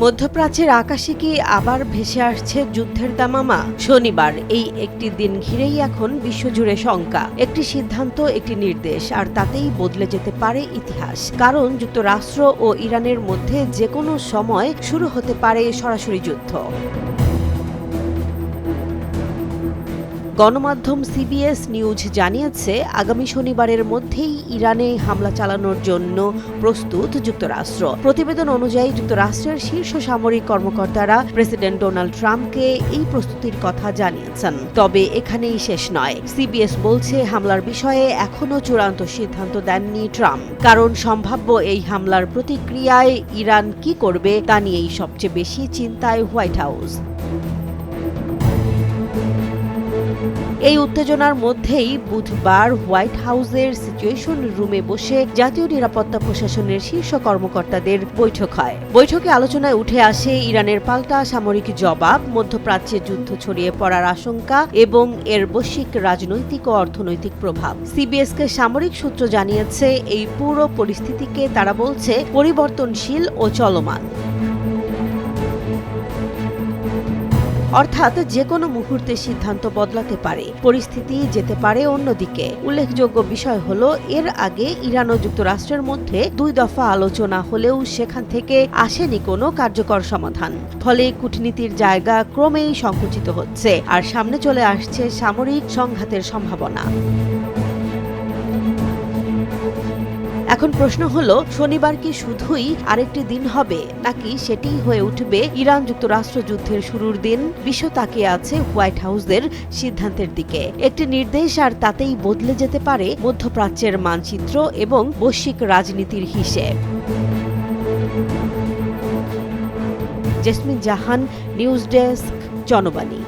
মধ্যপ্রাচ্যের আকাশে কি আবার ভেসে আসছে যুদ্ধের দামামা? শনিবার এই একটি দিন ঘিরেই এখন বিশ্বজুড়ে শঙ্কা। একটি সিদ্ধান্ত, একটি নির্দেশ, আর তাতেই বদলে যেতে পারে ইতিহাস। কারণ যুক্তরাষ্ট্র ও ইরানের মধ্যে যে কোনো সময় শুরু হতে পারে সরাসরি যুদ্ধ। গণমাধ্যম সিবিএস নিউজ জানিয়েছে, আগামী শনিবারের মধ্যেই ইরানে হামলা চালানোর জন্য প্রস্তুত যুক্তরাষ্ট্র। প্রতিবেদন অনুযায়ী যুক্তরাষ্ট্রের শীর্ষ সামরিক কর্মকর্তারা প্রেসিডেন্ট ডোনাল্ড ট্রাম্পকে এই প্রস্তুতির কথা জানিয়েছেন। তবে এখানেই শেষ নয়। সিবিএস বলছে, হামলার বিষয়ে এখনও চূড়ান্ত সিদ্ধান্ত দেননি ট্রাম্প। কারণ সম্ভাব্য এই হামলার প্রতিক্রিয়ায় ইরান কি করবে তা নিয়েই সবচেয়ে বেশি চিন্তায় হোয়াইট হাউস। এই উত্তেজনার মধ্যেই বুধবার হোয়াইট হাউসের সিচুয়েশন রুমে বসে জাতীয় নিরাপত্তা প্রশাসনের শীর্ষ কর্মকর্তাদের বৈঠক হয়। বৈঠকে আলোচনায় উঠে আসে ইরানের পাল্টা সামরিক জবাব, মধ্যপ্রাচ্যে যুদ্ধ ছড়িয়ে পড়ার আশঙ্কা এবং এর বৈশ্বিক রাজনৈতিক ও অর্থনৈতিক প্রভাব। সিবিএসকে সামরিক সূত্র জানিয়েছে, এই পুরো পরিস্থিতিকে তারা বলছে পরিবর্তনশীল ও চলমান। অর্থাৎ যে কোনো মুহূর্তে সিদ্ধান্ত বদলাতে পারে, পরিস্থিতি যেতে পারে অন্যদিকে। উল্লেখযোগ্য বিষয় হলো, এর আগে ইরান ও যুক্তরাষ্ট্রের মধ্যে 2 দফা আলোচনা হলেও সেখান থেকে আসেনি কোনো কার্যকর সমাধান। ফলে কূটনীতির জায়গা ক্রমেই সংকুচিত হচ্ছে, আর সামনে চলে আসছে সামরিক সংঘাতের সম্ভাবনা। এখন প্রশ্ন হলো, শনিবার কি শুধুই আরেকটি দিন হবে, নাকি সেটিই হয়ে উঠবে ইরান যুক্তরাষ্ট্র যুদ্ধের শুরুর দিন? বিশ্ব তাকিয়ে আছে হোয়াইট হাউসের সিদ্ধান্তের দিকে। একটি নির্দেশ, আর তাতেই বদলে যেতে পারে মধ্যপ্রাচ্যের মানচিত্র এবং বৈশ্বিক রাজনীতির হিসেব। জেসমিন জাহান, নিউজ ডেস্ক, জনবাণী।